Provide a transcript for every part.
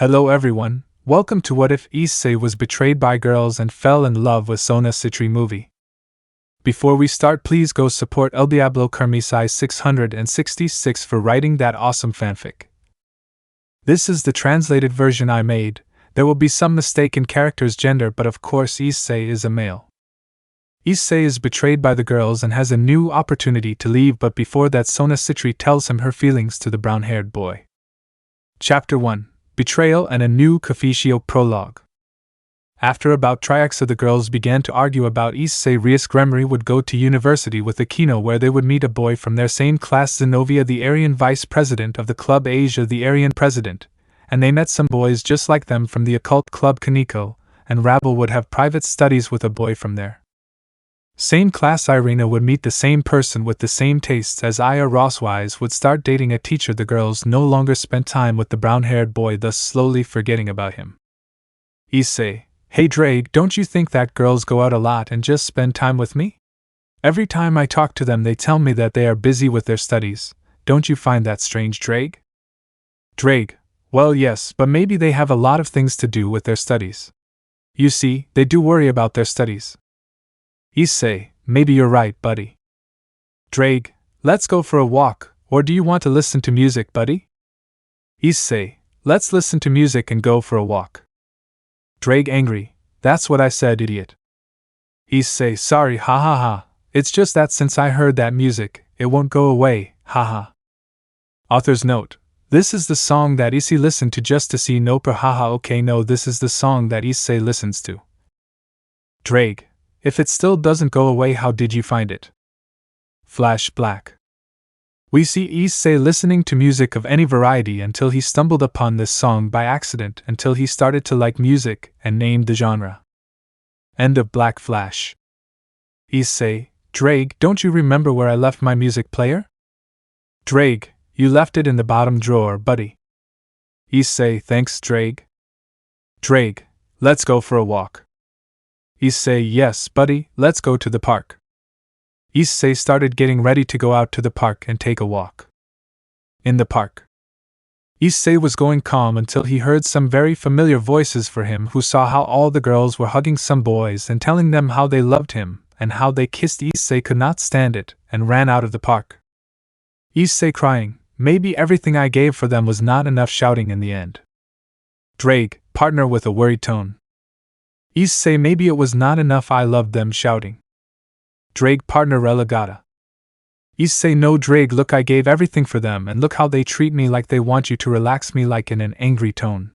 Hello everyone, welcome to What If Issei Was Betrayed by Girls and Fell in Love with Sona Sitri movie. Before we start, please go support El Diablo Kermisai 666 for writing that awesome fanfic. This is the translated version I made. There will be some mistake in character's gender, but of course Issei is a male. Issei is betrayed by the girls and has a new opportunity to leave, but before that Sona Sitri tells him her feelings to the brown-haired boy. Chapter 1. Betrayal and a new Cafecio prologue. After about triaxa, the girls began to argue about Issei. Rias Gremory would go to university with Akeno, where they would meet a boy from their same class, Zenobia, the Aryan vice president of the club, Asia, the Aryan president, and they met some boys just like them from the occult club Kaneko, and Rabel would have private studies with a boy from there. Same class, Irina would meet the same person with the same tastes as Aya. Rosswise would start dating a teacher. The girls no longer spent time with the brown-haired boy, thus slowly forgetting about him. Issei: Hey Drake, don't you think that girls go out a lot and just spend time with me? Every time I talk to them they tell me that they are busy with their studies. Don't you find that strange, Drake? Drake: Well, yes, but maybe they have a lot of things to do with their studies. You see, they do worry about their studies. Issei: Maybe you're right, buddy. Drake: Let's go for a walk, or do you want to listen to music, buddy? Issei: Let's listen to music and go for a walk. Drake angry: That's what I said, idiot. Issei: Sorry, ha ha ha. It's just that since I heard that music, it won't go away, haha. Author's note: This is the song that Issei listened to just to see Noper, haha. Okay, no, this is the song that Issei listens to. Drake: If it still doesn't go away, how did you find it? Flash black. We see Issei listening to music of any variety until he stumbled upon this song by accident, until he started to like music and named the genre. End of black flash. Issei: Drake, don't you remember where I left my music player? Drake: You left it in the bottom drawer, buddy. Issei: Thanks, Drake. Drake: Let's go for a walk. Issei: Yes, buddy, let's go to the park. Issei started getting ready to go out to the park and take a walk. In the park, Issei was going calm until he heard some very familiar voices for him, who saw how all the girls were hugging some boys and telling them how they loved him and how they kissed. Issei could not stand it and ran out of the park. Issei crying: Maybe everything I gave for them was not enough, shouting in the end. Drake, partner, with a worried tone: Issei: Maybe it was not enough, I loved them, shouting. Drake, partner, relegata. Issei: No, Drake, look, I gave everything for them and look how they treat me, like they want you to relax me, like in an angry tone.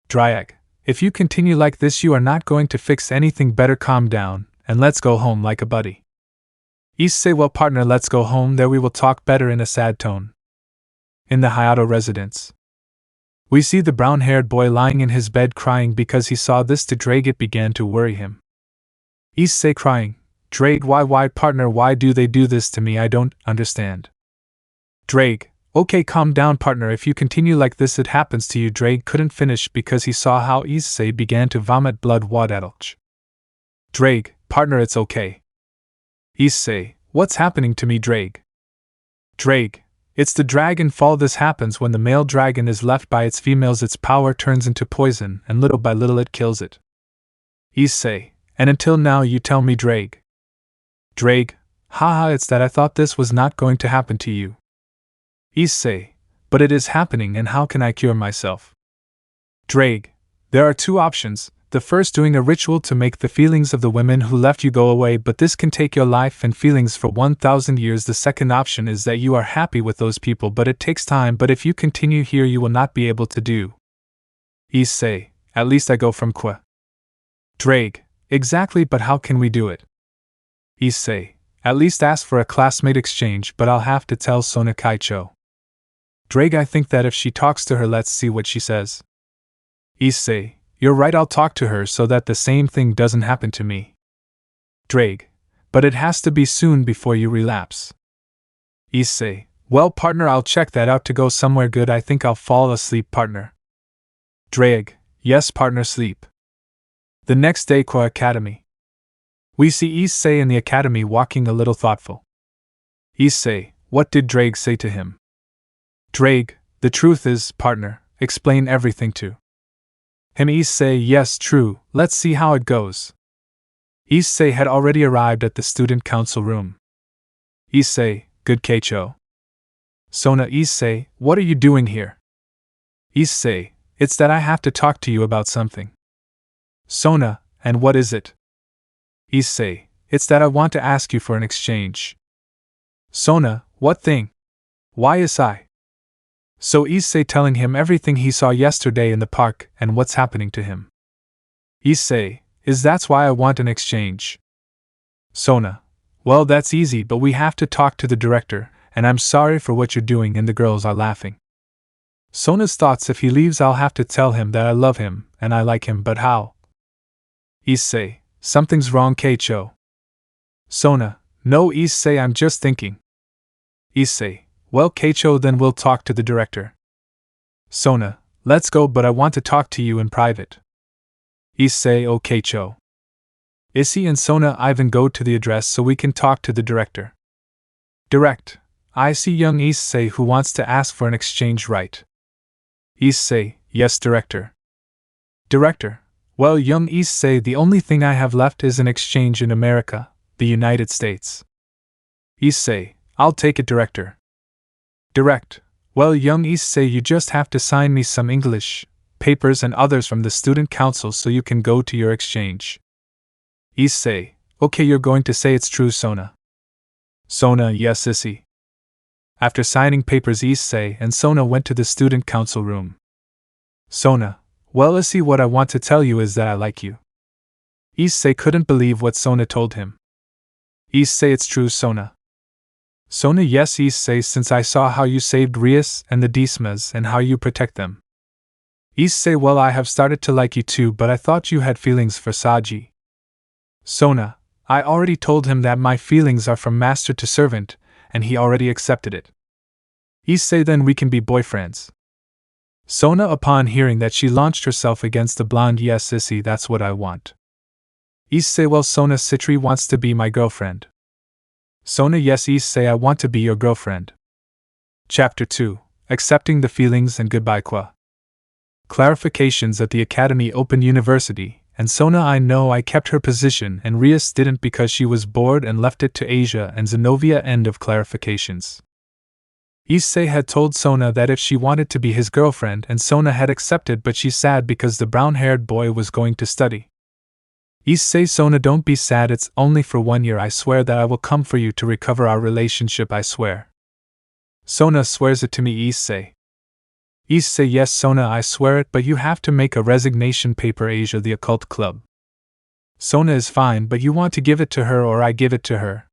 Dryak: If you continue like this you are not going to fix anything, better calm down and let's go home like a buddy. Issei: Well, partner, let's go home, there we will talk better, in a sad tone. In the Hayato residence, we see the brown-haired boy lying in his bed crying because he saw this to Drake. It began to worry him. Issei crying: Drake, why partner, why do they do this to me? I don't understand. Drake: Okay, calm down, partner, if you continue like this it happens to you. Drake couldn't finish because he saw how Issei began to vomit blood. Wadadalch. Drake: Partner, it's okay. Issei: What's happening to me, Drake? Drake: It's the dragon fall. This happens when the male dragon is left by its females. Its power turns into poison, and little by little it kills it. Issei: And until now you tell me, Drake. Drake: Haha, it's that I thought this was not going to happen to you. Issei: But it is happening, and how can I cure myself? Drake: There are two options. The first, doing a ritual to make the feelings of the women who left you go away, but this can take your life and feelings for 1,000 years. The second option is that you are happy with those people, but it takes time, but if you continue here you will not be able to do. Issei: At least I go from Kwa. Drake: Exactly, but how can we do it? Issei: At least ask for a classmate exchange, but I'll have to tell Sona Kaicho. Drake: I think that if she talks to her, let's see what she says. Issei: You're right, I'll talk to her so that the same thing doesn't happen to me. Drake: But it has to be soon before you relapse. Issei: Well, partner, I'll check that out. To go somewhere good, I think I'll fall asleep, partner. Drake: Yes, partner, sleep. The next day, Kwa Academy. We see Issei in the academy walking a little thoughtful. Issei: What did Drake say to him? Drake: The truth is, partner, explain everything to him. Issei, yes, true, let's see how it goes. Issei had already arrived at the student council room. Issei, good Keicho. Sona, Issei, what are you doing here? Issei, it's that I have to talk to you about something. Sona, and what is it? Issei, it's that I want to ask you for an exchange. Sona, what thing? Why Issei? So Issei telling him everything he saw yesterday in the park and what's happening to him. Issei, that's why I want an exchange. Sona, well, that's easy, but we have to talk to the director, and I'm sorry for what you're doing, and the girls are laughing. Sona's thoughts, if he leaves I'll have to tell him that I love him and I like him, but how? Issei, something's wrong, Keicho. Sona, no, Issei, I'm just thinking. Issei, well, Keicho, then we'll talk to the director. Sona, let's go, but I want to talk to you in private. Issei, oh Keicho. Issei and Sona Ivan go to the address so we can talk to the director. Direct, I see young Issei who wants to ask for an exchange, right? Issei, yes, director. Director, well, young Issei, the only thing I have left is an exchange in America, the United States. Issei, I'll take it, director. Direct, well, young Issei, you just have to sign me some English papers and others from the student council so you can go to your exchange. Issei, okay, you're going to say it's true, Sona. Sona, yes, Issei. After signing papers, Issei and Sona went to the student council room. Sona, well, Issei, what I want to tell you is that I like you. Issei couldn't believe what Sona told him. Issei, it's true, Sona. Sona, yes, Issei, since I saw how you saved Rias and the Dismas and how you protect them. Issei, well, I have started to like you too, but I thought you had feelings for Saji. Sona, I already told him that my feelings are from master to servant, and he already accepted it. Issei, then we can be boyfriends. Sona, upon hearing that, she launched herself against the blonde. Yes, Issei, that's what I want. Issei, well, Sona Sitri wants to be my girlfriend. Sona, yes, Issei, I want to be your girlfriend. Chapter 2, Accepting the Feelings and Goodbye Qua. Clarifications at the Academy Open University, and Sona, I know I kept her position and Rias didn't because she was bored and left it to Asia and Zenobia. End of clarifications. Issei had told Sona that if she wanted to be his girlfriend, and Sona had accepted, but she's sad because the brown-haired boy was going to study. Issei, Sona, don't be sad, it's only for 1 year, I swear that I will come for you to recover our relationship, I swear. Sona swears it to me, Issei. Issei, yes, Sona, I swear it, but you have to make a resignation paper, Asia, the occult club. Sona is fine, but you want to give it to her or I give it to her.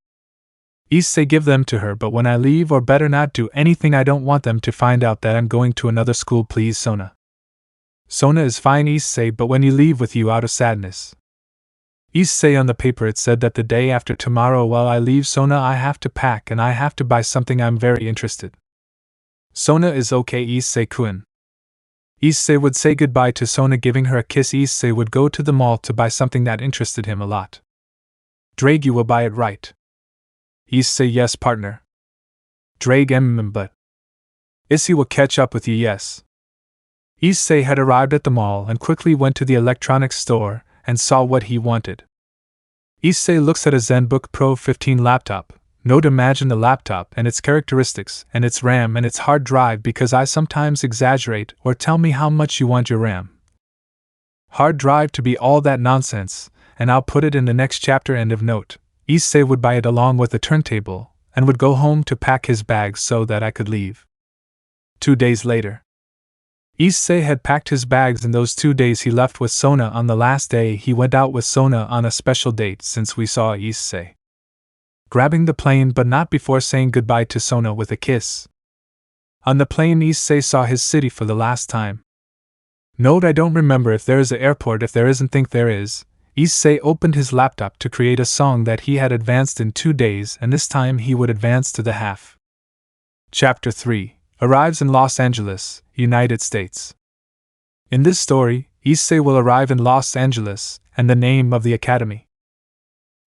Issei, give them to her, but when I leave, or better not do anything, I don't want them to find out that I'm going to another school, please, Sona. Sona is fine, Issei, but when you leave with you out of sadness. Issei, on the paper it said that the day after tomorrow while I leave, Sona, I have to pack and I have to buy something, I'm very interested. Sona is okay, Issei-kun. Issei would say goodbye to Sona, giving her a kiss. Issei would go to the mall to buy something that interested him a lot. Drake, you will buy it, right? Issei, yes, partner. Drake, but Issei will catch up with you, yes. Issei had arrived at the mall and quickly went to the electronics store and saw what he wanted. Issei looks at a ZenBook Pro 15 laptop. Note, imagine the laptop and its characteristics and its RAM and its hard drive, because I sometimes exaggerate, or tell me how much you want your RAM. Hard drive to be all that nonsense, and I'll put it in the next chapter. End of note. Issei would buy it along with a turntable, and would go home to pack his bags so that I could leave. 2 days later. Issei had packed his bags in those 2 days. He left with Sona on the last day. He went out with Sona on a special date since we saw Issei grabbing the plane, but not before saying goodbye to Sona with a kiss. On the plane, Issei saw his city for the last time. Note, I don't remember if there is an airport. If there isn't, think there is. Issei opened his laptop to create a song that he had advanced in 2 days, and this time he would advance to the half. Chapter 3 Arrives in Los Angeles, United States. In this story, Issei will arrive in Los Angeles, and the name of the academy.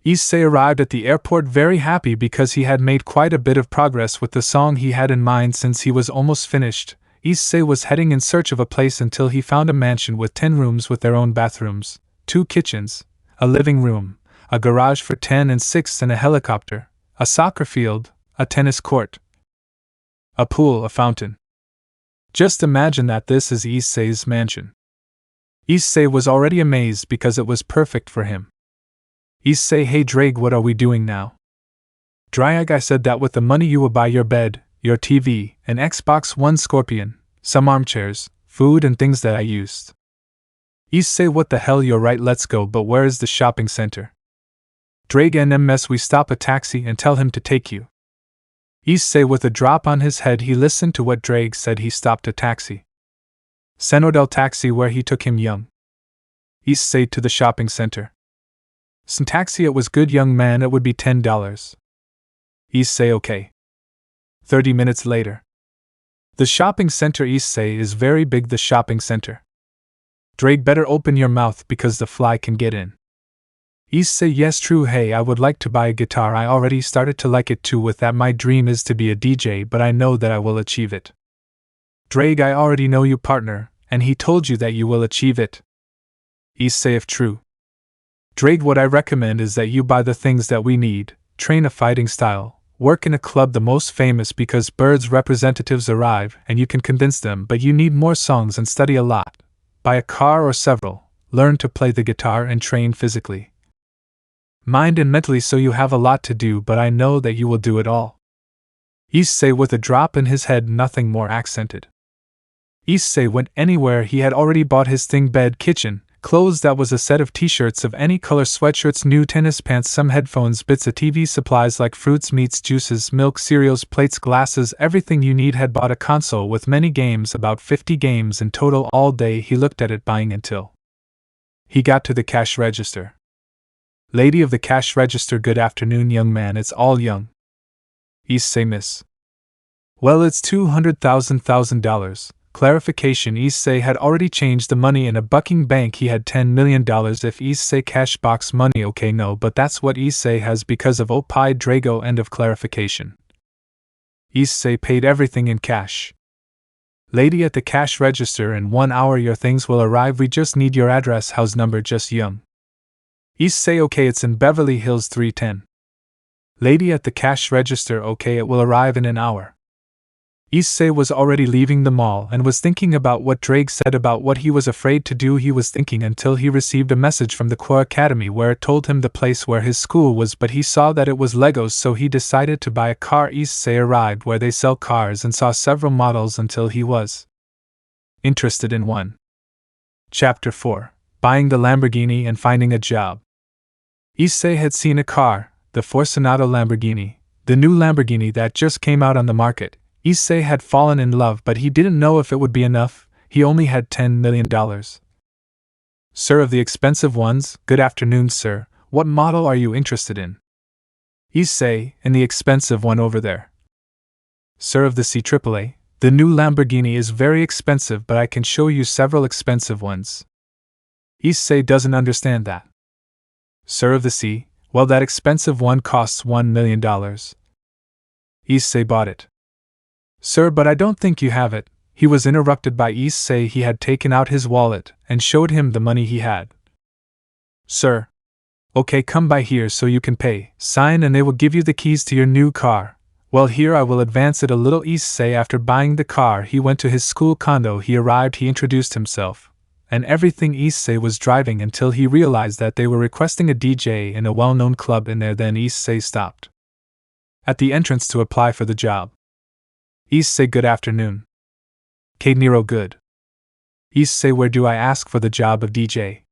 Issei arrived at the airport very happy because he had made quite a bit of progress with the song he had in mind since he was almost finished. Issei was heading in search of a place until he found a mansion with 10 rooms with their own bathrooms, 2 kitchens, a living room, a garage for 10 and 6 and a helicopter, a soccer field, a tennis court, a pool, a fountain. Just imagine that this is Issei's mansion. Issei was already amazed because it was perfect for him. Issei, hey Drake, what are we doing now? Drake, I said that with the money you will buy your bed, your TV, an Xbox One Scorpion, some armchairs, food and things that I used. Issei, what the hell, you're right, let's go, but where is the shopping center? Drake, NMS, we stop a taxi and tell him to take you. Issei, with a drop on his head, he listened to what Drake said. He stopped a taxi. Senodel taxi, where he took him young. Issei, to the shopping center. Some taxi, it was good young man, it would be $10. Issei, okay. 30 minutes later. The shopping center, Issei, is very big, the shopping center. Drake, better open your mouth because the fly can get in. Issei, yes true, hey, I would like to buy a guitar, I already started to like it too, with that my dream is to be a DJ, but I know that I will achieve it. Drake, I already know you partner, and he told you that you will achieve it. Issei, if true. Drake, what I recommend is that you buy the things that we need, train a fighting style, work in a club the most famous because birds representatives arrive and you can convince them, but you need more songs and study a lot. Buy a car or several, learn to play the guitar and train physically. Mind and mentally, so you have a lot to do, but I know that you will do it all. Issei, with a drop in his head, nothing more accented. Issei went anywhere. He had already bought his thing, bed, kitchen, clothes, that was a set of t-shirts of any color, sweatshirts, new tennis pants, some headphones, bits of TV, supplies like fruits, meats, juices, milk, cereals, plates, glasses, everything you need. Had bought a console with many games, about 50 games in total. All day he looked at it, buying until he got to the cash register. Lady of the cash register, good afternoon young man, it's all young. Issei, miss. Well, it's $200,000. Clarification, Issei had already changed the money in a bucking bank. He had $10 million if Issei cash box money, okay no, but that's what Issei has because of Opie Drago. End of clarification. Issei paid everything in cash. Lady at the cash register, in 1 hour your things will arrive, we just need your address, house number, just young. Issei, okay, it's in Beverly Hills 310. Lady at the cash register, okay, it will arrive in an hour. Issei was already leaving the mall and was thinking about what Drake said about what he was afraid to do. He was thinking until he received a message from the Core Academy where it told him the place where his school was, but he saw that it was Legos, so he decided to buy a car. Issei arrived where they sell cars and saw several models until he was interested in one. Chapter 4: Buying the Lamborghini and Finding a Job. Issei had seen a car, the Fortunato Lamborghini, the new Lamborghini that just came out on the market. Issei had fallen in love, but he didn't know if it would be enough. He only had $10 million. Sir, of the expensive ones, good afternoon sir, what model are you interested in? Issei, in the expensive one over there. Sir, of the C-AAA, the new Lamborghini is very expensive, but I can show you several expensive ones. Issei doesn't understand that. Sir, of the C, well, that expensive one costs $1 million. Issei bought it. Sir, but I don't think you have it. He was interrupted by Issei. He had taken out his wallet and showed him the money he had. Sir. Okay, come by here so you can pay, sign, and they will give you the keys to your new car. Well, here I will advance it a little. Issei, after buying the car, he went to his school condo. He arrived, he introduced himself and everything. Issei was driving until he realized that they were requesting a DJ in a well-known club in there. Then Issei stopped at the entrance to apply for the job. Issei, good afternoon. Kate Nero, good. Issei, where do I ask for the job of DJ?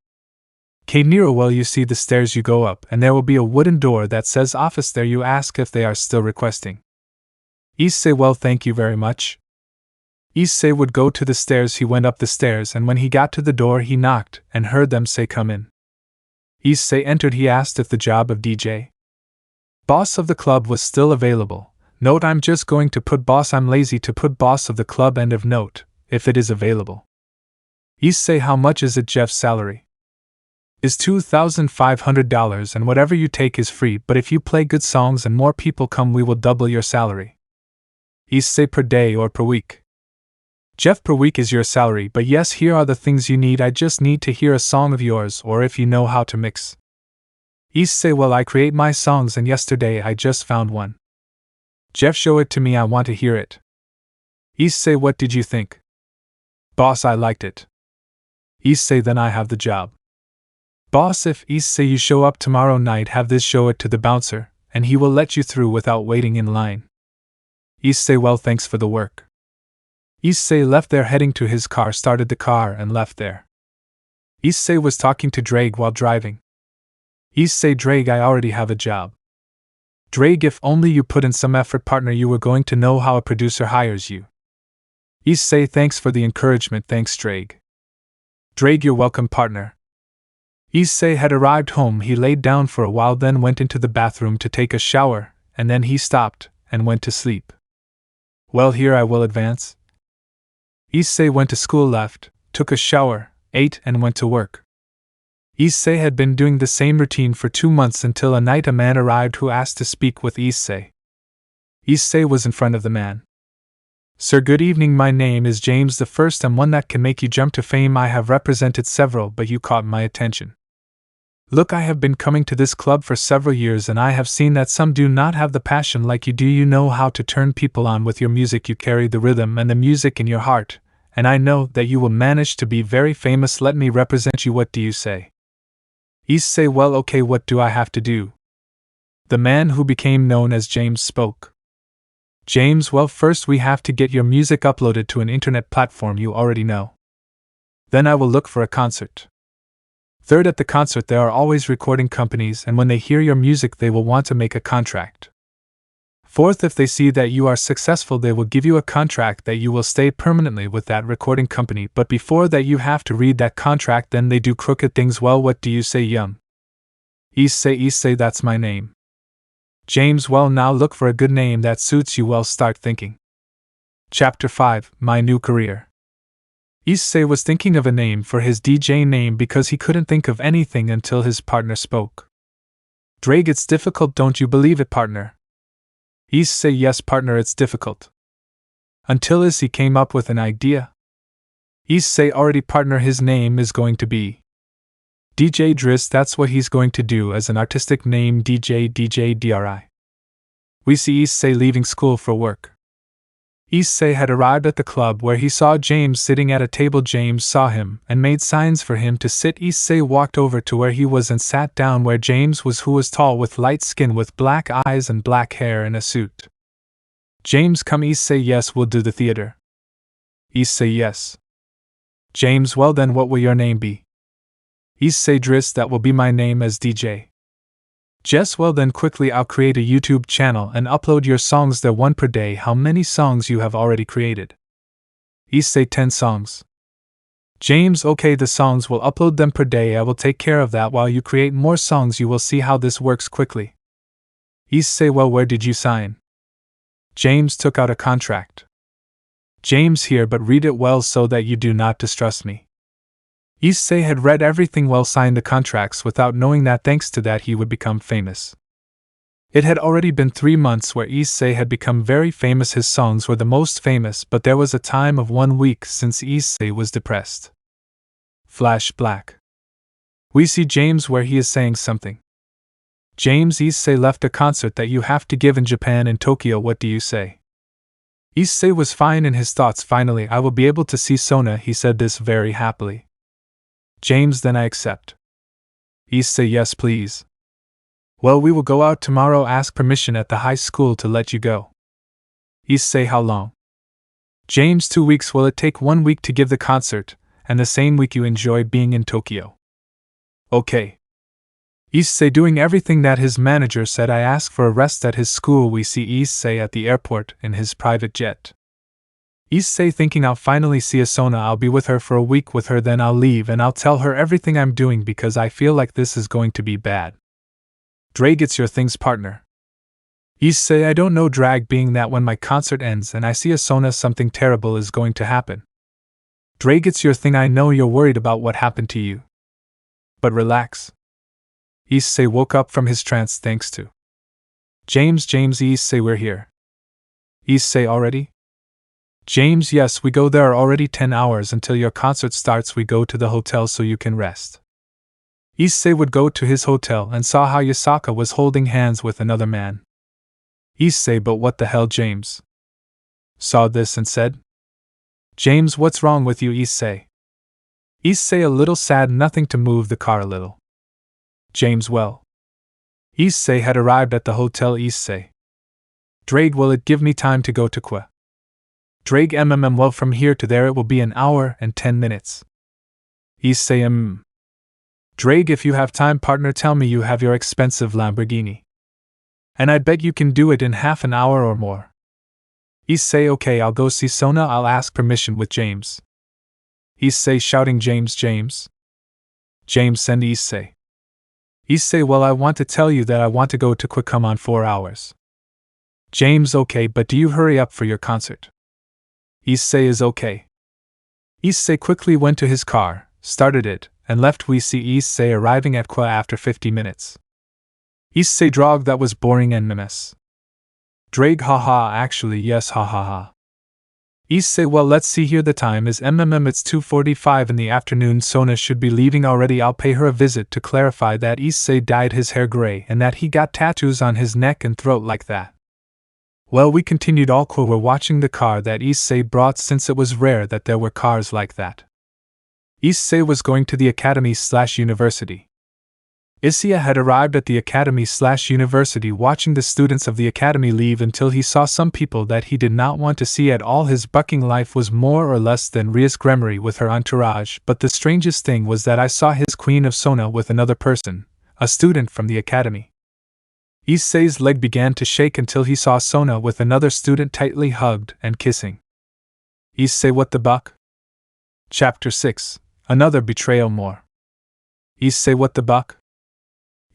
Kate Nero, well, you see the stairs, you go up and there will be a wooden door that says office there. You ask if they are still requesting. Issei, well, thank you very much. Issei would go to the stairs. He went up the stairs, and when he got to the door he knocked and heard them say come in. Issei entered. He asked if the job of DJ boss of the club was still available. Note, I'm just going to put boss, I'm lazy to put boss of the club. End of note, if it is available. Issei, how much is it? Jeff's salary is $2,500 and whatever you take is free, but if you play good songs and more people come we will double your salary. Issei, per day or per week? Jeff per week is your salary, but yes, here are the things you need. I just need to hear a song of yours, or if you know how to mix. Issei, well, I create my songs and yesterday I just found one. Jeff, show it to me, I want to hear it. Issei, what did you think? Boss, I liked it. Issei, then I have the job. Boss, if Issei you show up tomorrow night, have this, show it to the bouncer, and he will let you through without waiting in line. Issei, well, thanks for the work. Issei left there, heading to his car, started the car and left there. Issei was talking to Drake while driving. Issei, Drake, I already have a job. Drake, if only you put in some effort, partner, you were going to know how a producer hires you. Issei, thanks for the encouragement, thanks Drake. Drake, you're welcome, partner. Issei had arrived home, he laid down for a while, then went into the bathroom to take a shower, and then he stopped and went to sleep. Well, here I will advance. Issei went to school, left, took a shower, ate, and went to work. Issei had been doing the same routine for 2 months until a night a man arrived who asked to speak with Issei. Issei was in front of the man. Sir, good evening, my name is James the First, I'm one that can make you jump to fame. I have represented several, but you caught my attention. Look, I have been coming to this club for several years and I have seen that some do not have the passion like you do. You know how to turn people on with your music, you carry the rhythm and the music in your heart, and I know that you will manage to be very famous. Let me represent you, what do you say? Issei, well, okay, what do I have to do? The man who became known as James spoke. James, well, first we have to get your music uploaded to an internet platform you already know. Then I will look for a concert. Third, at the concert there are always recording companies, and when they hear your music they will want to make a contract. Fourth, if they see that you are successful they will give you a contract that you will stay permanently with that recording company, but before that you have to read that contract, then they do crooked things. Well, what do you say, Yum? Issei, that's my name. James, well, now look for a good name that suits you. Well, start thinking. Chapter 5, My New Career. Issei was thinking of a name for his DJ name because he couldn't think of anything until his partner spoke. Drake, it's difficult, don't you believe it, partner? Issei, yes, partner, it's difficult. Until Issei came up with an idea. Issei, already, partner, his name is going to be DJ Driss. That's what he's going to do as an artistic name, DJ Dri. We see Issei leaving school for work. Issei had arrived at the club where he saw James sitting at a table. James saw him and made signs for him to sit. Issei walked over to where he was and sat down where James was, who was tall with light skin with black eyes and black hair in a suit. James, come. Issei, yes, we'll do the theater. Issei, yes. James, well then what will your name be? Issei, Driss, that will be my name as DJ. Jess, well then quickly I'll create a YouTube channel and upload your songs there, 1 per day. How many songs you have already created? Issei, 10 songs. James, okay, the songs will upload them per day. I will take care of that while you create more songs. You will see how this works quickly. Issei, well, where did you sign? James took out a contract. James, here, but read it well so that you do not distrust me. Issei had read everything well, signed the contracts without knowing that thanks to that he would become famous. It had already been 3 months where Issei had become very famous. His songs were the most famous, but there was a time of 1 week since Issei was depressed. Flash black. We see James where he is saying something. James, Issei left a concert that you have to give in Japan, in Tokyo. What do you say? Issei was fine in his thoughts. Finally, I will be able to see Sona. He said this very happily. James, then I accept. Issei, yes, please. Well, we will go out tomorrow. Ask permission at the high school to let you go. Issei, how long? James, 2 weeks. Will it take 1 week to give the concert, and the same week you enjoy being in Tokyo? Okay. Issei doing everything that his manager said. I ask for a rest at his school. We see Issei at the airport in his private jet. Issei thinking, I'll finally see a Sona. I'll be with her for a week with her, then I'll leave and I'll tell her everything I'm doing because I feel like this is going to be bad. Drag, it's your things, partner. Issei, I don't know, drag, being that when my concert ends and I see a Sona, something terrible is going to happen. Drag, it's your thing. I know you're worried about what happened to you. But relax. Issei woke up from his trance thanks to James. Issei, we're here. Issei, already? James, yes, we go there are already 10 hours until your concert starts. We go to the hotel so you can rest. Issei would go to his hotel and saw how Yasaka was holding hands with another man. Issei, but what the hell? James saw this and said, James, what's wrong with you, Issei? Issei, a little sad, nothing to move the car a little. James, well. Issei had arrived at the hotel. Issei, Drake, will it give me time to go to Kwa? Drake, well, from here to there it will be an hour and 10 minutes. Issei, Drake, if you have time, partner, tell me you have your expensive Lamborghini. And I bet you can do it in half an hour or more. Issei, okay, I'll go see Sona, I'll ask permission with James. Issei shouting, James, James. James and Issei. Issei, well, I want to tell you that I want to go to Kwa, come on, 4 hours. James, okay, but do you hurry up for your concert? Issei is okay. Issei quickly went to his car, started it, and left. We see Issei arriving at Kwa after 50 minutes. Issei, drog, that was boring and memes. Drake, haha, actually yes, ha ha ha. Issei, well, let's see here, the time is it's 2:45 in the afternoon. Sona should be leaving already. I'll pay her a visit to clarify that Issei dyed his hair gray and that he got tattoos on his neck and throat like that. Well, we continued. All Kwa were watching the car that Issei brought, since it was rare that there were cars like that. Issei was going to the academy/university. Issei had arrived at the academy/university, watching the students of the academy leave until he saw some people that he did not want to see at all. His bucking life was more or less than Rias Gremory with her entourage, but the strangest thing was that I saw his queen of Sona with another person, a student from the academy. Issei's leg began to shake until he saw Sona with another student tightly hugged and kissing. Issei, what the buck? Chapter 6, Another Betrayal More. Issei, what the buck?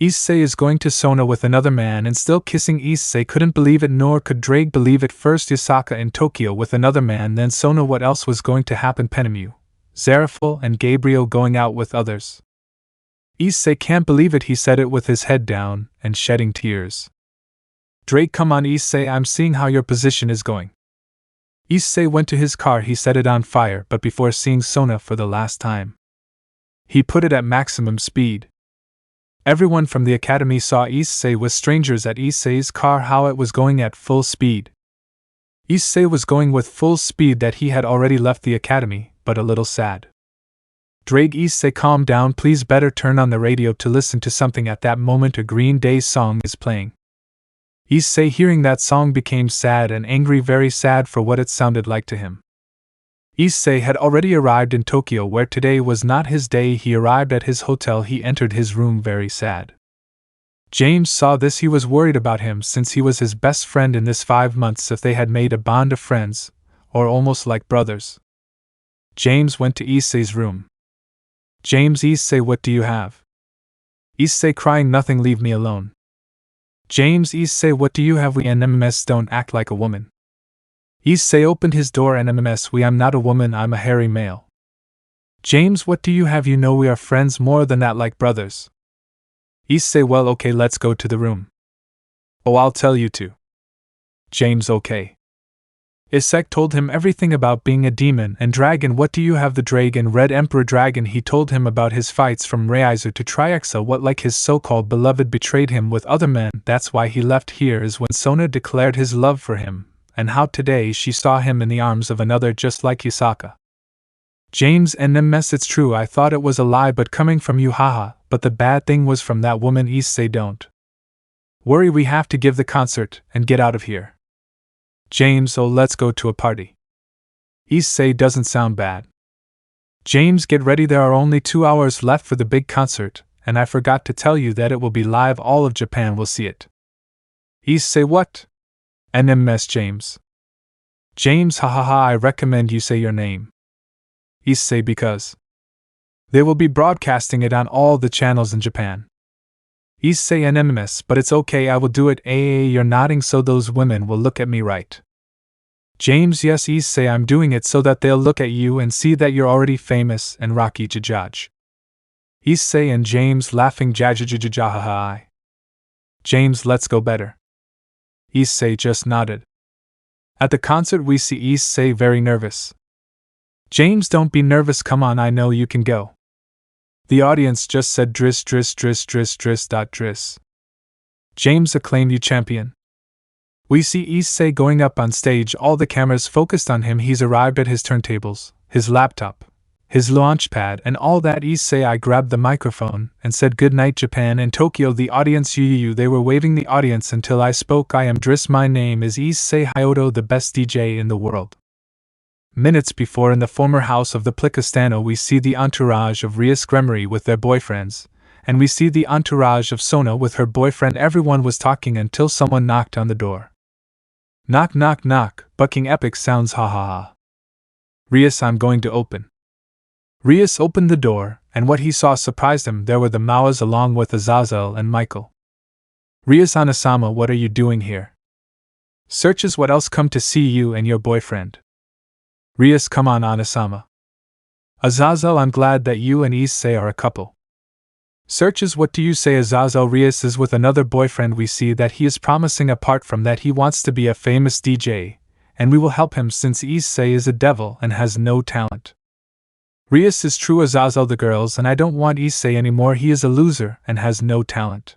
Issei is going to Sona with another man and still kissing. Issei couldn't believe it, nor could Drake believe it. First Yasaka in Tokyo with another man, then Sona. What else was going to happen? Penemu, Zaraful, and Gabriel going out with others. Issei can't believe it. He said it with his head down and shedding tears. Drake, come on, Issei, I'm seeing how your position is going. Issei went to his car. He set it on fire, but before seeing Sona for the last time, he put it at maximum speed. Everyone from the academy saw Issei with strangers at Issei's car, how it was going at full speed. Issei was going with full speed, that he had already left the academy, but a little sad. Drake, Issei, calm down please, better turn on the radio to listen to something. At that moment a Green Day song is playing. Issei, hearing that song, became sad and angry, very sad for what it sounded like to him. Issei had already arrived in Tokyo, where today was not his day. He arrived at his hotel. He entered his room very sad. James saw this. He was worried about him, since he was his best friend in this 5 months, if they had made a bond of friends, or almost like brothers. James went to Issei's room. James, Issei, what do you have? Issei crying, nothing, leave me alone. James, Issei, what do you have? We NMS, don't act like a woman. Issei opened his door. NMS, I'm not a woman, I'm a hairy male. James, what do you have? You know we are friends, more than that, like brothers. Issei, well, okay, let's go to the room. Oh, I'll tell you to. James, okay. Issei told him everything about being a demon and dragon. What do you have? The dragon, Red Emperor Dragon. He told him about his fights from Reiser to Triaxa, what like his so-called beloved betrayed him with other men, that's why he left. Here is when Sona declared his love for him, and how today she saw him in the arms of another just like Yasaka. James, NMS, it's true, I thought it was a lie, but coming from you, haha, but the bad thing was from that woman. Issei, don't worry, we have to give the concert and get out of here. James, oh, let's go to a party. Issei, doesn't sound bad. James, get ready, there are only 2 hours left for the big concert, and I forgot to tell you that it will be live, all of Japan will see it. Issei, what? NMS, James. James, hahaha, I recommend you say your name. Issei, because they will be broadcasting it on all the channels in Japan. Issei, NMS, but it's okay, I will do it. You're nodding so those women will look at me, right? James, yes, Issei, I'm doing it so that they'll look at you and see that you're already famous and rocky jajaj. Issei and James laughing, jajajajajahaha. James, let's go better. Issei just nodded. At the concert we see Issei very nervous. James, don't be nervous, come on, I know you can go. The audience just said driss driss driss driss driss dot driss. James acclaimed you champion. We see Issei going up on stage, all the cameras focused on him. He's arrived at his turntables, his laptop, his launch pad, and all that. Issei, I grabbed the microphone and said good night Japan and Tokyo. The audience they were waving the audience until I spoke. I am Driss, my name is Issei Hyoto, the best DJ in the world. Minutes before, in the former house of the Plicastano, we see the entourage of Rias Gremory with their boyfriends, and we see the entourage of Sona with her boyfriend. Everyone was talking until someone knocked on the door. Knock knock knock, bucking epic sounds, ha ha ha. Rias, I'm going to open. Rias opened the door, and what he saw surprised him. There were the Mawas along with Azazel and Michael. Rias, Anasama, what are you doing here? Searches, what else, come to see you and your boyfriend. Rias, come on Anasama. Azazel, I'm glad that you and Issei are a couple. Searches, what do you say? Azazel, Rias is with another boyfriend. We see that he is promising. Apart from that, he wants to be a famous DJ, and we will help him since Issei is a devil and has no talent. Rias is true, Azazel, the girls, and I don't want Issei anymore. He is a loser and has no talent.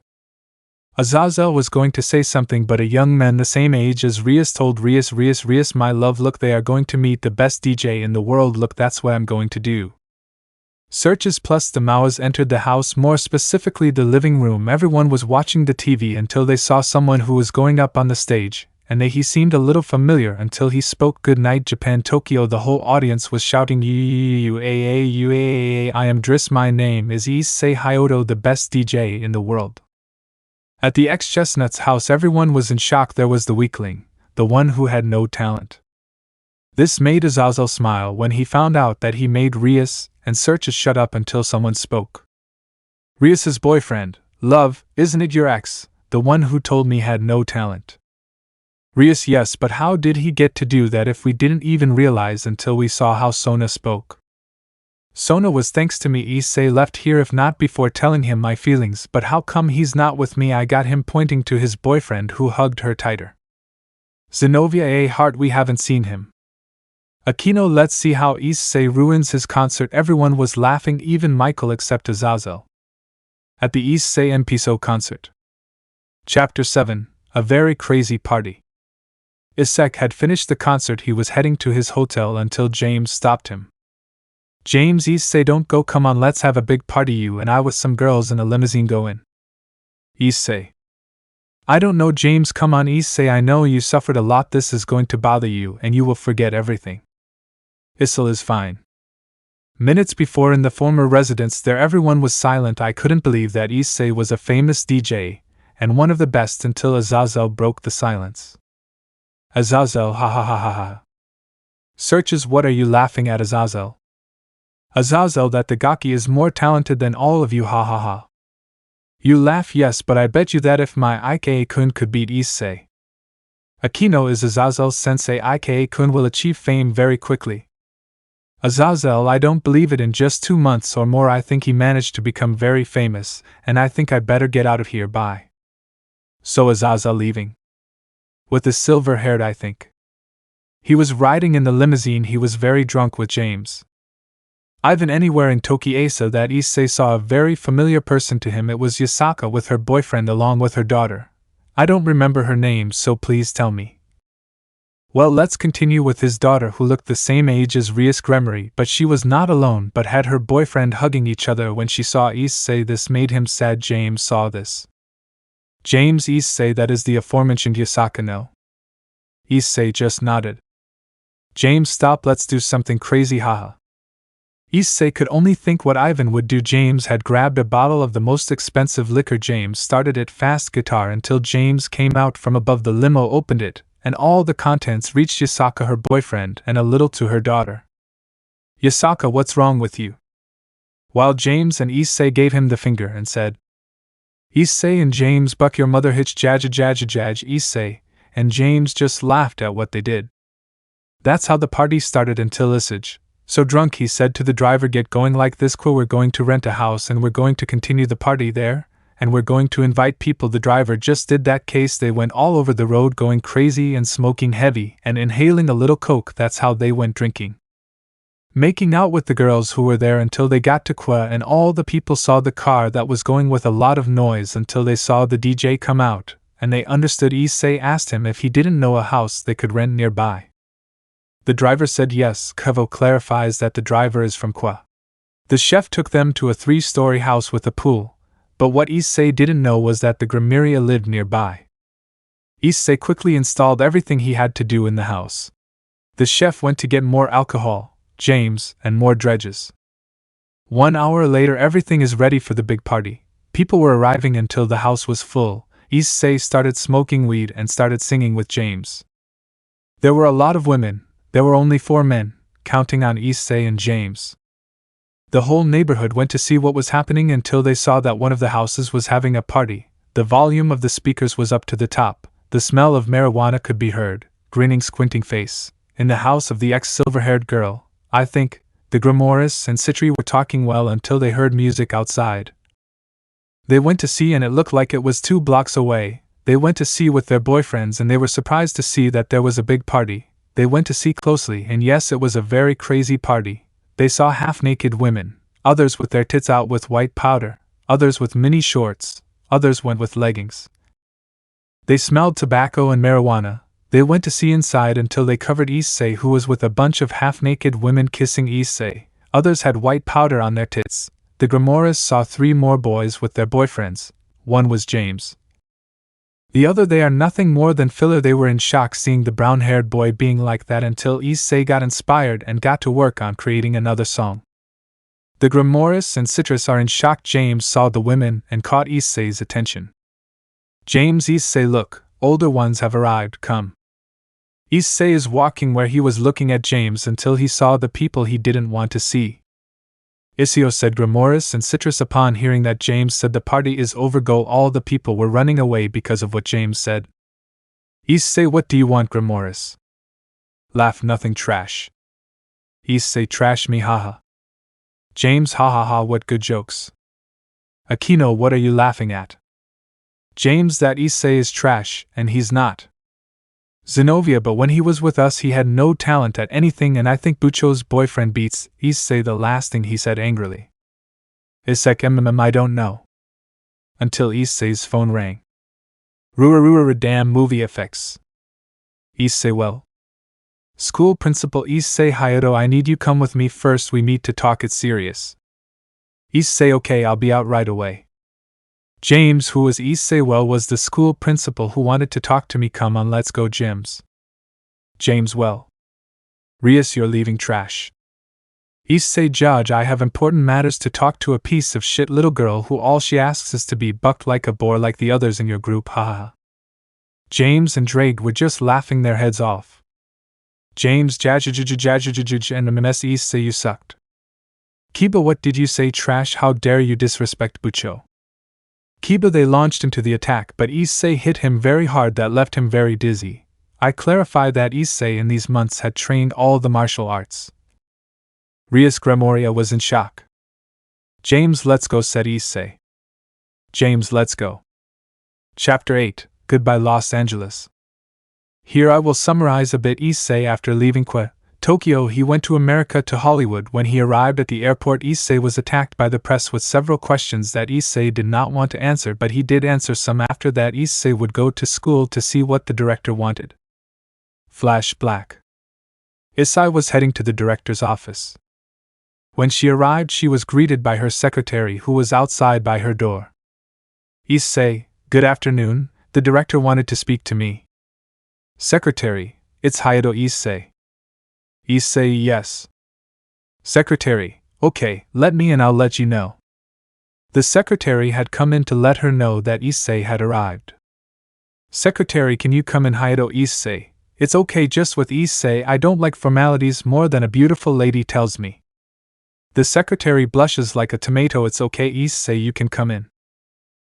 Azazel was going to say something, but a young man the same age as Rias told Rias, Rias, my love, look, they are going to meet the best DJ in the world. Look, that's what I'm going to do. Searches plus the Mawas entered the house, more specifically the living room. Everyone was watching the TV until they saw someone who was going up on the stage, and he seemed a little familiar until he spoke good night Japan Tokyo. The whole audience was shouting I am Driss, my name is Issei Hyoto, the best DJ in the world. At the ex-Chestnut's house everyone was in shock. There was the weakling, the one who had no talent. This made Azazel smile when he found out that he made Rias and Searches shut up until someone spoke. Rias's boyfriend, love, isn't it your ex, the one who told me had no talent? Rias, yes, but how did he get to do that if we didn't even realize until we saw how Sona spoke? Sona was thanks to me. Issei left here if not before telling him my feelings, but how come he's not with me? I got him, pointing to his boyfriend who hugged her tighter. Zenobia, a heart, we haven't seen him. Akeno, let's see how Issei ruins his concert. Everyone was laughing, even Michael except Azazel. At the Issei Mpiso concert. Chapter 7, a very crazy party. Issei had finished the concert. He was heading to his hotel until James stopped him. James, Issei, don't go, come on, let's have a big party, you and I with some girls in a limousine go in. Issei. I don't know, James, come on. Issei, I know you suffered a lot, this is going to bother you and you will forget everything. Issei is fine. Minutes before, in the former residence there, everyone was silent. I couldn't believe that Issei was a famous DJ, and one of the best, until Azazel broke the silence. Azazel, ha ha ha ha ha. Searches, what are you laughing at? Azazel. Azazel, that the Gaki is more talented than all of you, ha ha ha. You laugh, yes, but I bet you that if my Ike-kun could beat Issei. Akeno is Azazel's sensei. Ike-kun will achieve fame very quickly. Azazel, I don't believe it. In just 2 months or more I think he managed to become very famous, and I think I better get out of here, bye. So Azazel leaving? With the silver-haired, I think. He was riding in the limousine. He was very drunk with James. Ivan, anywhere in Tokiasa that Issei saw a very familiar person to him. It was Yasaka with her boyfriend along with her daughter. I don't remember her name, so please tell me. Well, let's continue with his daughter, who looked the same age as Rias Gremory, but she was not alone but had her boyfriend hugging each other when she saw Issei. This made him sad. James saw this. James, Issei, that is the aforementioned Yasaka, no? Issei just nodded. James, stop, let's do something crazy, haha. Issei could only think what Ivan would do. James had grabbed a bottle of the most expensive liquor. James started it fast guitar until James came out from above the limo, opened it, and all the contents reached Yasaka, her boyfriend, and a little to her daughter. Yasaka, what's wrong with you? While James and Issei gave him the finger and said, Issei and James, buck your mother, hitch jaja jaja jaj. Issei and James just laughed at what they did. That's how the party started until Issei, so drunk, he said to the driver, get going like this quick, we're going to rent a house and we're going to continue the party there, and we're going to invite people. The driver just did that case. They went all over the road going crazy and smoking heavy and inhaling a little coke. That's how they went drinking. Making out with the girls who were there until they got to Kwa, and all the people saw the car that was going with a lot of noise until they saw the DJ come out, and they understood. Issei asked him if he didn't know a house they could rent nearby. The driver said yes. Kevo clarifies that the driver is from Kwa. The chef took them to a 3-story house with a pool, but what Issei didn't know was that the Grimoria lived nearby. Issei quickly installed everything he had to do in the house. The chef went to get more alcohol, James, and more dredges. 1 hour later, everything is ready for the big party. People were arriving until the house was full. Issei started smoking weed and started singing with James. There were a lot of women. There were only 4 men, counting on Issei and James. The whole neighborhood went to see what was happening until they saw that one of the houses was having a party. The volume of the speakers was up to the top. The smell of marijuana could be heard. Grinning, squinting face. In the house of the ex-silver-haired girl, I think, the Grimoris and Sitri were talking well until they heard music outside. They went to see, and it looked like it was 2 blocks away. They went to see with their boyfriends, and they were surprised to see that there was a big party. They went to see closely, and yes, it was a very crazy party. They saw half-naked women, others with their tits out with white powder, others with mini shorts, others went with leggings. They smelled tobacco and marijuana. They went to see inside until they covered Issei, who was with a bunch of half-naked women kissing Issei. Others had white powder on their tits. The Grimoras saw 3 more boys with their boyfriends. One was James. The other, they are nothing more than filler. They were in shock seeing the brown-haired boy being like that until Issei got inspired and got to work on creating another song. The Grimoris and Citrus are in shock. James saw the women and caught Issei's attention. James, Issei, look, older ones have arrived, come. Issei is walking where he was looking at James until he saw the people he didn't want to see. Issei, said Grimoris and Citrus. Upon hearing that James said the party is over, go, all the people were running away because of what James said. Issei, what do you want, Grimoris? Laugh, nothing, trash. Issei, trash me, haha. James, ha ha ha, what good jokes. Akeno, what are you laughing at? James, that Issei is trash, and he's not. Zenobia, but when he was with us he had no talent at anything, and I think Bucho's boyfriend beats Issei. The last thing he said angrily. Issei, I don't know. Until Issei's phone rang. Rura, damn movie effects. Issei, well. School principal Issei, Hayato, I need you come with me first, we meet to talk it serious. Issei, okay, I'll be out right away. James, who was Issei, well, was the school principal who wanted to talk to me. Come on, let's go, James. James, well. Rias, you're leaving, trash. Issei, judge, I have important matters to talk to a piece of shit little girl who all she asks is to be bucked like a boar like the others in your group, haha. James and Drake were just laughing their heads off. James, and MMS, Issei, you sucked. Kiba, what did you say, trash? How dare you disrespect Bucho? Kiba, they launched into the attack, but Issei hit him very hard that left him very dizzy. I clarify that Issei in these months had trained all the martial arts. Rias, Grimoria was in shock. James, let's go, said Issei. James, let's go. Chapter 8, Goodbye Los Angeles. Here I will summarize a bit. Issei, after leaving Tokyo, he went to America, to Hollywood. When he arrived at the airport, Issei was attacked by the press with several questions that Issei did not want to answer, but he did answer some. After that, Issei would go to school to see what the director wanted. Flash black. Issei was heading to the director's office. When she arrived, she was greeted by her secretary, who was outside by her door. Issei, good afternoon, the director wanted to speak to me. Secretary, it's Hayato. Issei. Issei, yes. Secretary, okay, let me in, I'll let you know. The secretary had come in to let her know that Issei had arrived. Secretary, can you come in? Hayato. Issei, it's okay, just with Issei, I don't like formalities more than a beautiful lady tells me. The secretary blushes like a tomato. It's okay, Issei, you can come in.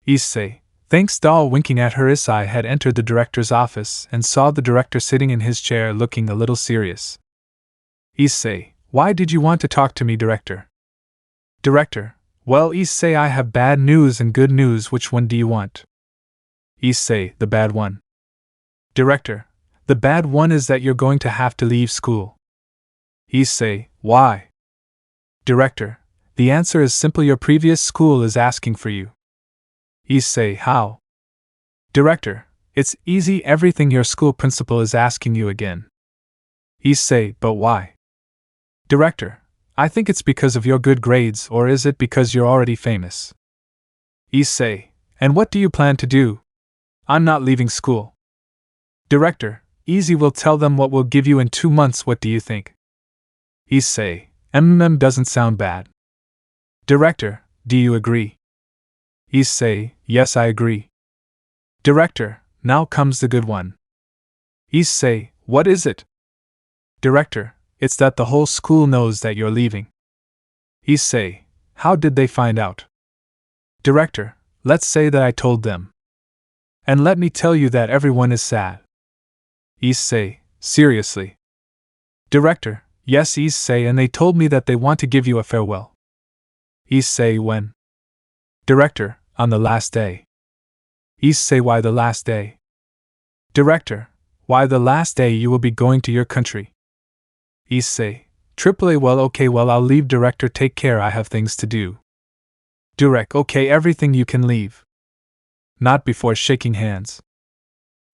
Issei, thanks. Doll, winking at her. Issei had entered the director's office and saw the director sitting in his chair looking a little serious. Issei, why did you want to talk to me, director? Director, Well, Issei, I have bad news and good news. Which one do you want? Issei, the bad one. Director, the bad one is that you're going to have to leave school. Issei, why? Director, the answer is simple. Your previous school is asking for you. Issei, how? Director, it's easy. Everything your school principal is asking you again. Issei, but why? Director, I think it's because of your good grades, or is it because you're already famous? Issei, and what do you plan to do? I'm not leaving school. Director, easy, we'll tell them what we'll give you in 2 months. What do you think? Issei, doesn't sound bad. Director, do you agree? Issei, yes, I agree. Director, now comes the good one. Issei, what is it? Director, it's that the whole school knows that you're leaving. Issei, how did they find out? Director, let's say that I told them. And let me tell you that everyone is sad. Issei, seriously? Director, yes, Issei, and they told me that they want to give you a farewell. Issei, when? Director, on the last day. Issei, why the last day? Director, why the last day you will be going to your country. Issei, AAA, well, okay, well, I'll leave. Director, take care, I have things to do. Direct, okay, everything, you can leave. Not before shaking hands.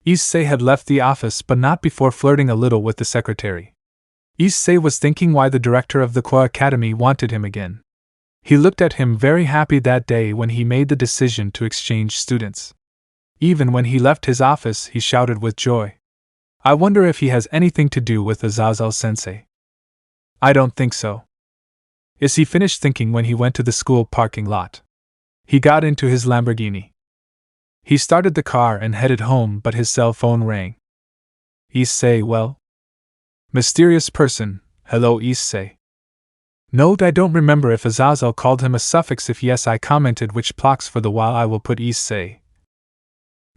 Issei had left the office, but not before flirting a little with the secretary. Issei was thinking why the director of the Qua Academy wanted him again. He looked at him very happy that day when he made the decision to exchange students. Even when he left his office, he shouted with joy. I wonder if he has anything to do with Azazel-sensei. I don't think so. Issei finished thinking when he went to the school parking lot. He got into his Lamborghini. He started the car and headed home, but his cell phone rang. Issei, well? Mysterious person, hello Issei. Note, I don't remember if Azazel called him a suffix. If yes, I commented which blocks for the while I will put Issei.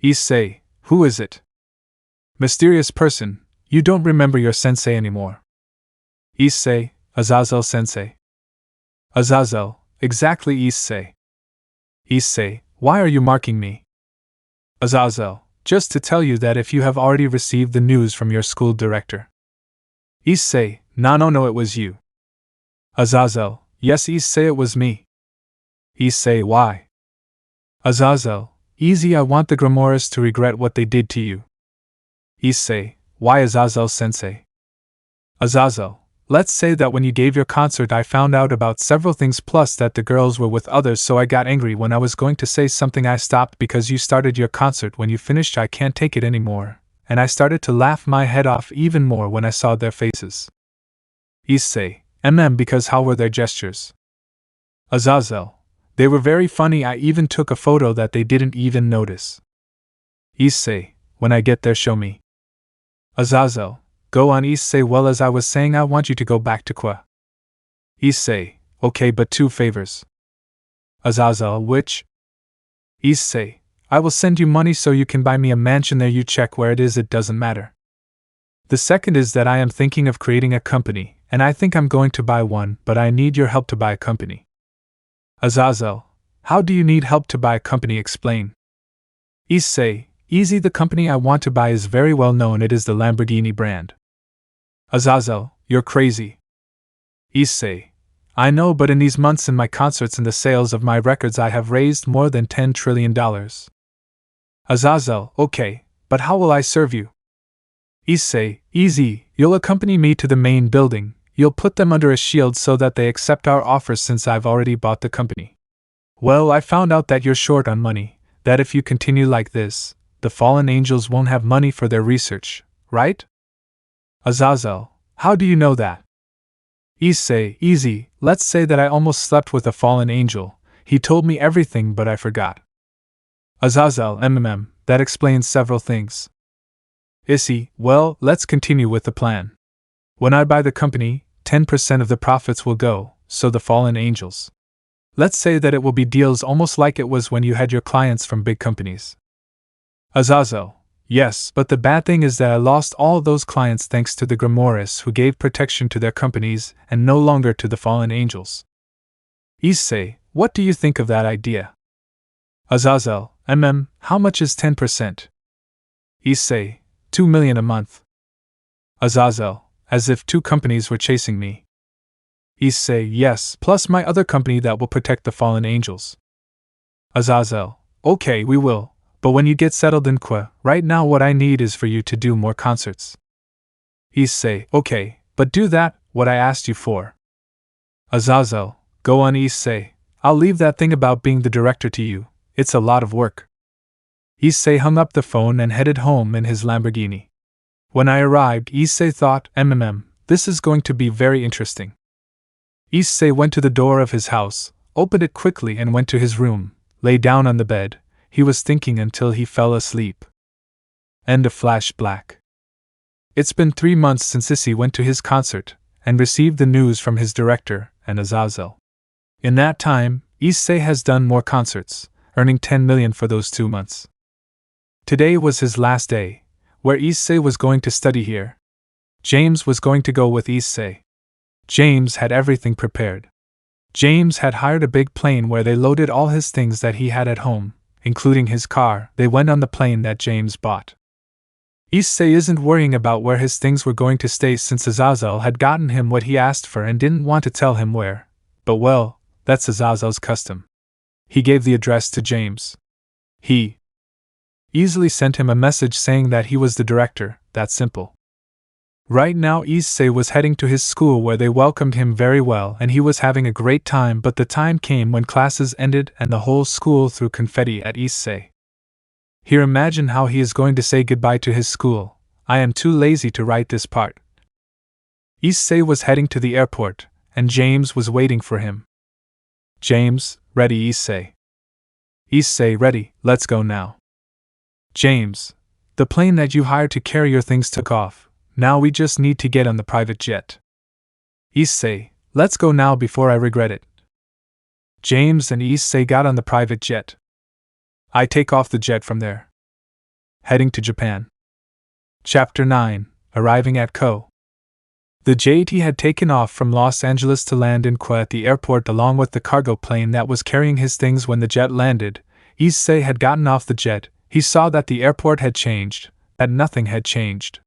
Issei, who is it? Mysterious person, you don't remember your sensei anymore. Issei, Azazel-sensei. Azazel, exactly Issei. Issei, why are you marking me? Azazel, just to tell you that if you have already received the news from your school director. Issei, no, it was you. Azazel, yes, Issei, it was me. Issei, why? Azazel, easy, I want the Grimoires to regret what they did to you. Issei, why Azazel-sensei? Azazel, let's say that when you gave your concert I found out about several things, plus that the girls were with others, so I got angry when I was going to say something. I stopped because you started your concert. When you finished I can't take it anymore, and I started to laugh my head off even more when I saw their faces. Issei, because how were their gestures? Azazel, they were very funny. I even took a photo that they didn't even notice. Issei, when I get there show me. Azazel, go on. Issei, well, as I was saying, I want you to go back to Qua. Issei, okay, but 2 favors. Azazel, which? Issei, I will send you money so you can buy me a mansion there. You check where it is, it doesn't matter. The second is that I am thinking of creating a company, and I think I'm going to buy one, but I need your help to buy a company. Azazel, how do you need help to buy a company? Explain. Issei, easy, the company I want to buy is very well known. It is the Lamborghini brand. Azazel, you're crazy. Issei, I know, but in these months in my concerts and the sales of my records I have raised more than $10 trillion. Azazel, okay, but how will I serve you? Issei, easy, you'll accompany me to the main building. You'll put them under a shield so that they accept our offers since I've already bought the company. Well, I found out that you're short on money, that if you continue like this, the fallen angels won't have money for their research, right? Azazel, how do you know that? Issei, easy, let's say that I almost slept with a fallen angel. He told me everything but I forgot. Azazel, that explains several things. Issei, well, let's continue with the plan. When I buy the company, 10% of the profits will go, so the fallen angels. Let's say that it will be deals almost like it was when you had your clients from big companies. Azazel, yes, but the bad thing is that I lost all those clients thanks to the Grimoires who gave protection to their companies and no longer to the fallen angels. Issei, what do you think of that idea? Azazel, how much is 10%? Issei, 2 million a month. Azazel, as if 2 companies were chasing me. Issei, yes, plus my other company that will protect the fallen angels. Azazel, okay, we will, but when you get settled in Kwa, right now what I need is for you to do more concerts. Issei, okay, but do that, what I asked you for. Azazel, go on Issei, I'll leave that thing about being the director to you, it's a lot of work. Issei hung up the phone and headed home in his Lamborghini. When I arrived, Issei thought, this is going to be very interesting. Issei went to the door of his house, opened it quickly and went to his room, lay down on the bed. He was thinking until he fell asleep. End of flash black. It's been 3 months since Issei went to his concert, and received the news from his director and Azazel. In that time, Issei has done more concerts, earning 10 million for those 2 months. Today was his last day, where Issei was going to study here. James was going to go with Issei. James had everything prepared. James had hired a big plane where they loaded all his things that he had at home, including his car. They went on the plane that James bought. Issei isn't worrying about where his things were going to stay since Azazel had gotten him what he asked for and didn't want to tell him where, but well, that's Azazel's custom. He gave the address to James. He easily sent him a message saying that he was the director, that simple. Right now Issei was heading to his school where they welcomed him very well and he was having a great time, but the time came when classes ended and the whole school threw confetti at Issei. Here, imagine how he is going to say goodbye to his school. I am too lazy to write this part. Issei was heading to the airport, and James was waiting for him. James, ready Issei. Issei, ready, let's go now. James, the plane that you hired to carry your things took off, now we just need to get on the private jet. Issei, let's go now before I regret it. James and Issei got on the private jet. I take off the jet from there. Heading to Japan. Chapter 9, Arriving at Ko. The jet had taken off from Los Angeles to land in Kwa at the airport along with the cargo plane that was carrying his things. When the jet landed, Issei had gotten off the jet. He saw that the airport had changed, that nothing had changed.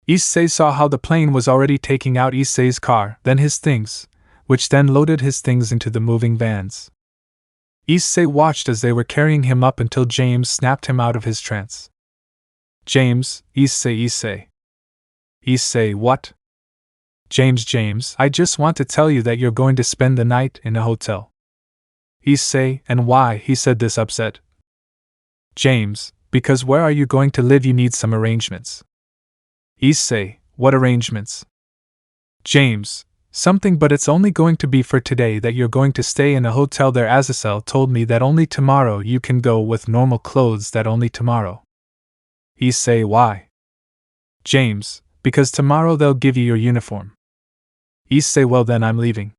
Issei saw how the plane was already taking out Issei's car, then his things, which then loaded his things into the moving vans. Issei watched as they were carrying him up until James snapped him out of his trance. James, Issei. Issei, what? James, I just want to tell you that you're going to spend the night in a hotel. Issei, and why? He said this upset. James, because where are you going to live? You need some arrangements. Issei, what arrangements? James, something, but it's only going to be for today that you're going to stay in a hotel there. Azazel told me that only tomorrow you can go with normal clothes, that only tomorrow. Issei, why? James, because tomorrow they'll give you your uniform. Issei, well then I'm leaving.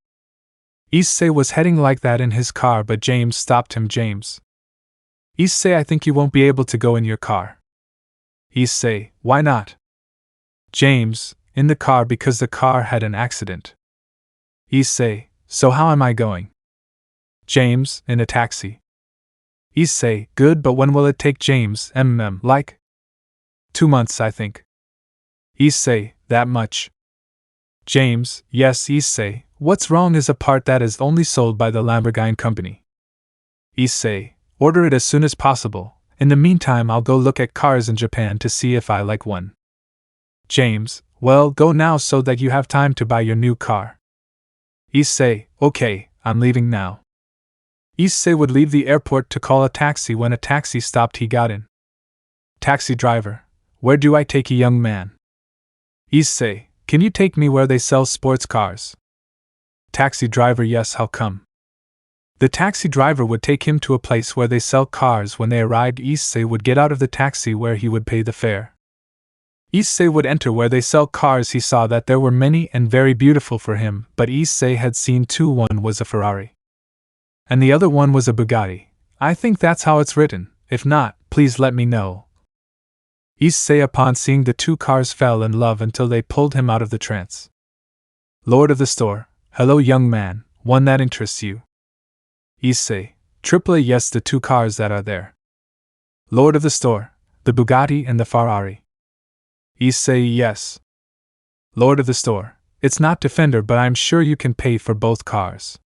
Issei was heading like that in his car, but James stopped him. James. Issei, I think you won't be able to go in your car. Issei, why not? James, in the car because the car had an accident. Issei, so how am I going? James, in a taxi. Issei, good, but when will it take? James, like 2 months, I think. Issei, that much? James, yes. Issei, what's wrong is a part that is only sold by the Lamborghini company. Issei, order it as soon as possible. In the meantime, I'll go look at cars in Japan to see if I like one. James, well, go now so that you have time to buy your new car. Issei, okay, I'm leaving now. Issei would leave the airport to call a taxi. When a taxi stopped, he got in. Taxi driver, where do I take you, young man? Issei, can you take me where they sell sports cars? Taxi driver, yes, how come? The taxi driver would take him to a place where they sell cars. When they arrived, Issei would get out of the taxi where he would pay the fare. Issei would enter where they sell cars. He saw that there were many and very beautiful for him, but Issei had seen 2. One was a Ferrari, and the other one was a Bugatti. I think that's how it's written. If not, please let me know. Issei, upon seeing the 2 cars, fell in love until they pulled him out of the trance. Lord of the store, hello young man, one that interests you. Issei, triple yes, the two cars that are there. Lord of the store, the Bugatti and the Ferrari. Issei, yes. Lord of the store, it's not Defender, but I'm sure you can pay for both cars.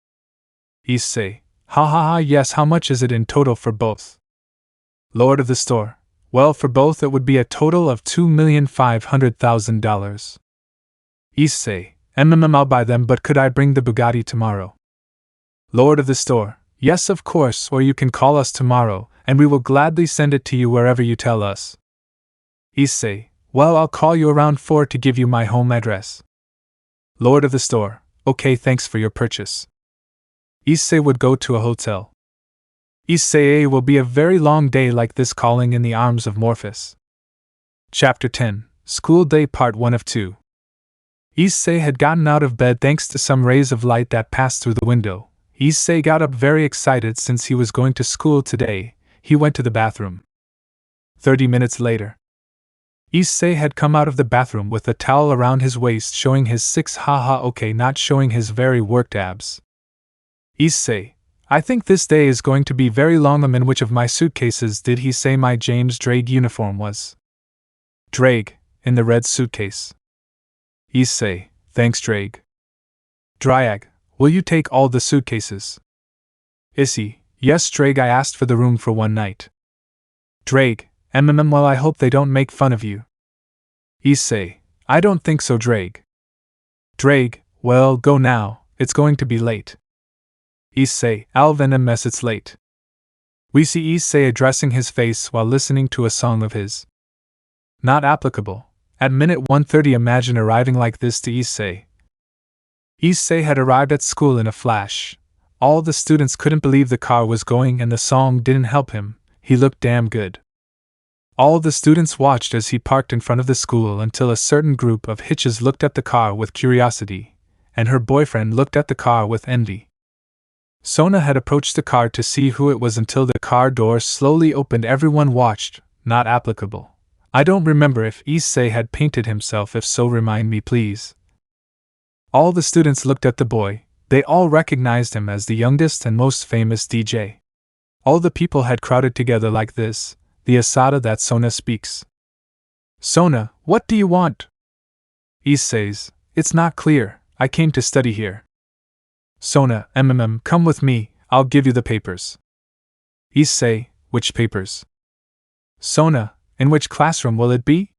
Issei, ha ha ha, yes, how much is it in total for both? Lord of the store, well, for both it would be a total of $2,500,000. Issei, I'll buy them, but could I bring the Bugatti tomorrow? Lord of the store, yes, of course, or you can call us tomorrow, and we will gladly send it to you wherever you tell us. Issei, well, I'll call you around 4 to give you my home address. Lord of the store, okay, thanks for your purchase. Issei would go to a hotel. Issei, will be a very long day like this, calling in the arms of Morphus. Chapter 10, School Day Part 1 of 2. Issei had gotten out of bed thanks to some rays of light that passed through the window. Issei got up very excited since he was going to school today. He went to the bathroom. 30 minutes later. Issei had come out of the bathroom with a towel around his waist, showing his okay, not showing his very worked abs. Issei, I think this day is going to be very long. In which of my suitcases did he say my James Drake uniform was? Drake, in the red suitcase. Issei, thanks Drake. Dryag, will you take all the suitcases? Issei, yes Drake, I asked for the room for one night. Drake, well, I hope they don't make fun of you. Issei, I don't think so Drake. Drake, well, go now, it's going to be late. Issei, Alvin MS, it's late. We see Issei addressing his face while listening to a song of his. Not applicable. At minute 1:30, imagine arriving like this to Issei. Issei had arrived at school in a flash. All the students couldn't believe the car was going, and the song didn't help him. He looked damn good. All the students watched as he parked in front of the school until a certain group of hitches looked at the car with curiosity, and her boyfriend looked at the car with envy. Sona had approached the car to see who it was until the car door slowly opened. Everyone watched. Not applicable. I don't remember if Issei had painted himself. If so, remind me please. All the students looked at the boy. They all recognized him as the youngest and most famous DJ. All the people had crowded together like this. The Asada that Sona speaks. Sona, what do you want? Issei's, it's not clear. I came to study here. Sona, come with me, I'll give you the papers. Issei, which papers? Sona, in which classroom will it be?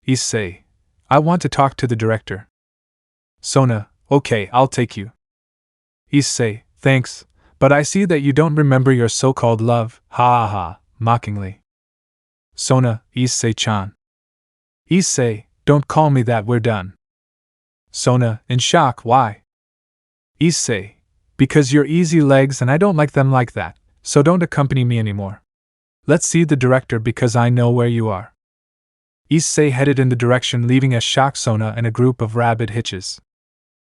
Issei, I want to talk to the director. Sona, okay, I'll take you. Issei, thanks, but I see that you don't remember your so-called love, ha ha ha, mockingly. Sona, Issei-chan. Issei, don't call me that, we're done. Sona, in shock, why? Issei, because you're easy legs and I don't like them like that, so don't accompany me anymore. Let's see the director because I know where you are. Issei headed in the direction, leaving a shocked Sona and a group of rabid hitches.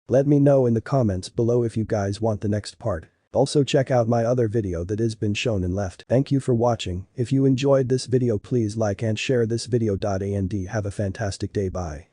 Let me know in the comments below if you guys want the next part. Also check out my other video that has been shown and left. Thank you for watching. If you enjoyed this video, please like and share this video. And have a fantastic day. Bye.